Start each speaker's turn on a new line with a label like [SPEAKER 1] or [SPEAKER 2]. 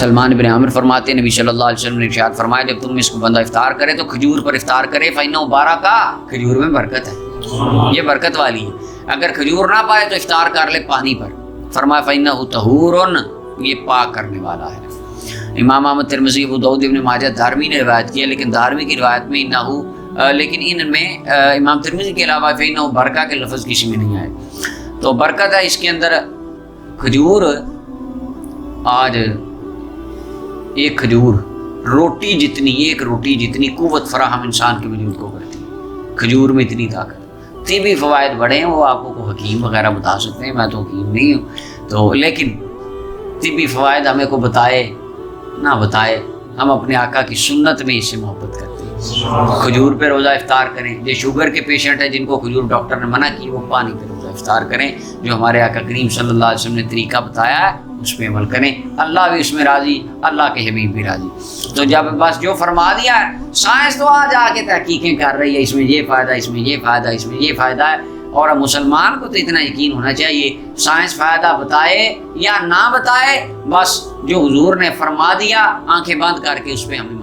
[SPEAKER 1] سلمان بن عامر فرماتے ہیں نبی صلی اللہ علیہ وسلم نے ارشاد فرمایا جب تم اس کو بندہ افطار کرے تو کھجور پر افطار کرے فإنہ برکہ، کھجور میں برکت ہے، یہ برکت والی ہے۔ اگر کھجور نہ پائے تو افطار کر لے پانی پر، فرمایا فإنہ طہور، یہ پاک کرنے والا ہے۔ امام احمد، ترمذی، ابو داؤد، ابن ماجہ، دارمی نے روایت کی ہے، لیکن دارمی کی روایت میں لیکن ان میں امام ترمذی کے علاوہ فإنہ برکہ کے لفظ کسی میں نہیں آئے، تو برکت ہے اس کے اندر۔ کھجور، آج ایک کھجور روٹی جتنی، ایک روٹی جتنی قوت فراہم انسان کے وجود کو کرتی ہے، کھجور میں اتنی طاقت۔ طبی فوائد بڑے ہیں، وہ آپ کو حکیم وغیرہ بتا سکتے ہیں، میں تو حکیم نہیں ہوں، تو لیکن طبی فوائد ہمیں کو بتائے نہ بتائے، ہم اپنے آقا کی سنت میں اس سے محبت کرتے ہیں۔ کھجور پہ روزہ افطار کریں، جو شوگر کے پیشنٹ ہیں جن کو کھجور ڈاکٹر نے منع کی، وہ پانی پہ روزہ افطار کریں، جو ہمارے آقا کریم صلی اللہ علیہ وسلم نے طریقہ بتایا ہے اس پہ عمل کریں، اللہ بھی اس میں راضی، اللہ کے حبیب بھی راضی۔ تو جب بس جو فرما دیا ہے، سائنس تو آج آ کے تحقیقیں کر رہی ہے، اس میں یہ فائدہ، اس میں یہ فائدہ، اس میں یہ فائدہ ہے، اور مسلمان کو تو اتنا یقین ہونا چاہیے، سائنس فائدہ بتائے یا نہ بتائے، بس جو حضور نے فرما دیا آنکھیں بند کر کے اس پہ ہمیں